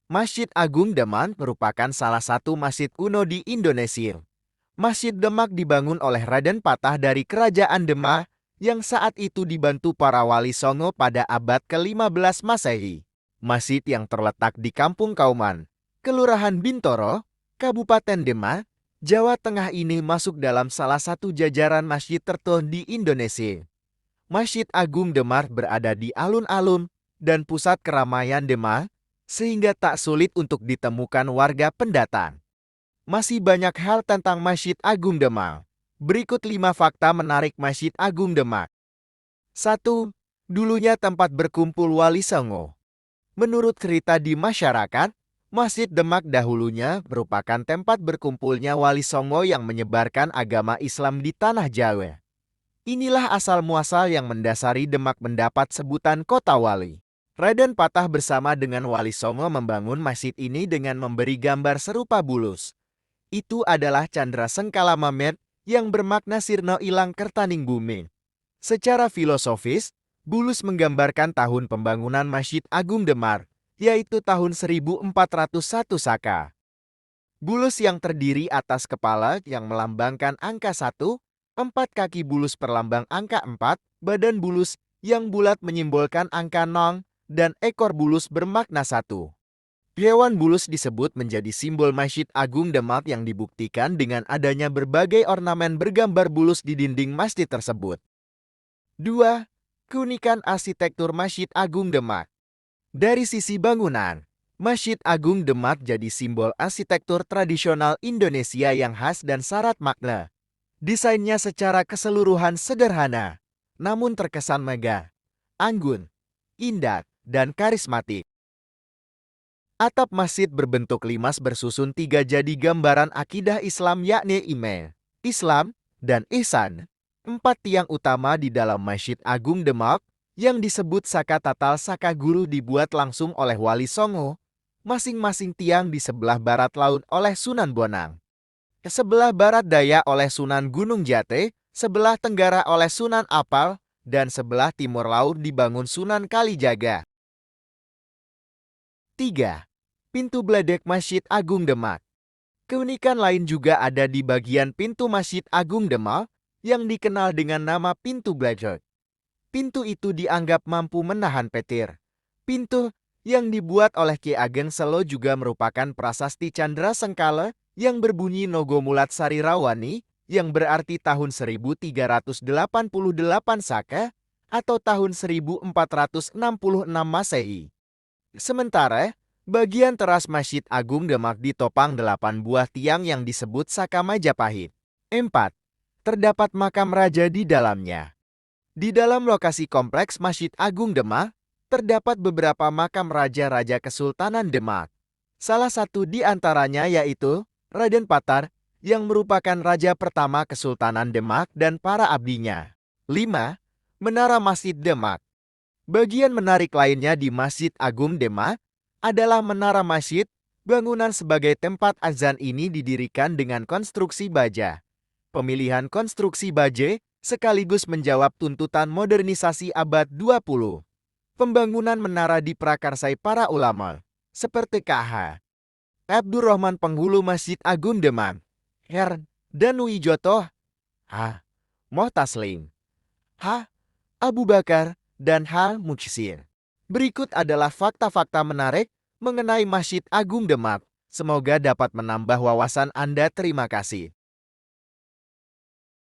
Masjid Agung Demak merupakan salah satu masjid kuno di Indonesia. Masjid Demak dibangun oleh Raden Patah dari Kerajaan Demak yang saat itu dibantu para wali Songo pada abad ke-15 Masehi. Masjid yang terletak di Kampung Kauman, Kelurahan Bintoro, Kabupaten Demak, Jawa Tengah ini masuk dalam salah satu jajaran masjid tertua di Indonesia. Masjid Agung Demak berada di alun-alun dan pusat keramaian Demak, sehingga tak sulit untuk ditemukan warga pendatang. Masih banyak hal tentang Masjid Agung Demak. Berikut 5 fakta menarik Masjid Agung Demak. 1. Dulunya tempat berkumpul wali Songo. Menurut cerita di masyarakat, Masjid Demak dahulunya merupakan tempat berkumpulnya wali Songo yang menyebarkan agama Islam di tanah Jawa. Inilah asal-muasal yang mendasari Demak mendapat sebutan Kota Wali. Raden Patah bersama dengan Wali Songo membangun masjid ini dengan memberi gambar serupa bulus. Itu adalah Candra Sengkala Mamet yang bermakna sirna ilang kertaning bumi. Secara filosofis, bulus menggambarkan tahun pembangunan Masjid Agung Demak, yaitu tahun 1401 Saka. Bulus yang terdiri atas kepala yang melambangkan angka 1, 4 kaki bulus perlambang angka 4, badan bulus yang bulat menyimbolkan angka 0, dan ekor bulus bermakna 1. Hewan bulus disebut menjadi simbol Masjid Agung Demak yang dibuktikan dengan adanya berbagai ornamen bergambar bulus di dinding masjid tersebut. 2. Keunikan arsitektur Masjid Agung Demak. Dari sisi bangunan, Masjid Agung Demak jadi simbol arsitektur tradisional Indonesia yang khas dan syarat makna. Desainnya secara keseluruhan sederhana, namun terkesan megah, anggun, indah, dan karismatik. Atap masjid berbentuk limas bersusun 3 jadi gambaran akidah Islam yakni Iman, Islam, dan Ihsan. 4 tiang utama di dalam Masjid Agung Demak yang disebut Saka Tatal Saka Guru dibuat langsung oleh Wali Songo. Masing-masing tiang di sebelah barat laut oleh Sunan Bonang, sebelah barat daya oleh Sunan Gunung Jati, sebelah tenggara oleh Sunan Apal, dan sebelah timur laut dibangun Sunan Kalijaga. 3. Pintu Bledek Masjid Agung Demak. Keunikan lain juga ada di bagian pintu Masjid Agung Demak yang dikenal dengan nama Pintu Bledek. Pintu itu dianggap mampu menahan petir. Pintu yang dibuat oleh Ki Ageng Selo juga merupakan prasasti Candra Sengkala yang berbunyi Nogomulat Sari Rawani yang berarti tahun 1388 Saka atau tahun 1466 Masehi. Sementara, bagian teras Masjid Agung Demak ditopang 8 buah tiang yang disebut Saka Majapahit. 4. Terdapat makam raja di dalamnya. Di dalam lokasi kompleks Masjid Agung Demak, terdapat beberapa makam raja-raja Kesultanan Demak. Salah satu di antaranya yaitu Raden Patah, yang merupakan raja pertama Kesultanan Demak dan para abdinya. 5. Menara Masjid Demak. Bagian menarik lainnya di Masjid Agung Demak adalah menara masjid. Bangunan sebagai tempat azan ini didirikan dengan konstruksi baja. Pemilihan konstruksi baja sekaligus menjawab tuntutan modernisasi abad 20. Pembangunan menara diprakarsai para ulama, seperti K.H. Abdurrahman Penghulu Masjid Agung Demak, Her. Danuwijoto, H. Mohtaslim, H. Abu Bakar, dan H. Muksir. Berikut adalah fakta-fakta menarik mengenai Masjid Agung Demak. Semoga dapat menambah wawasan Anda. Terima kasih.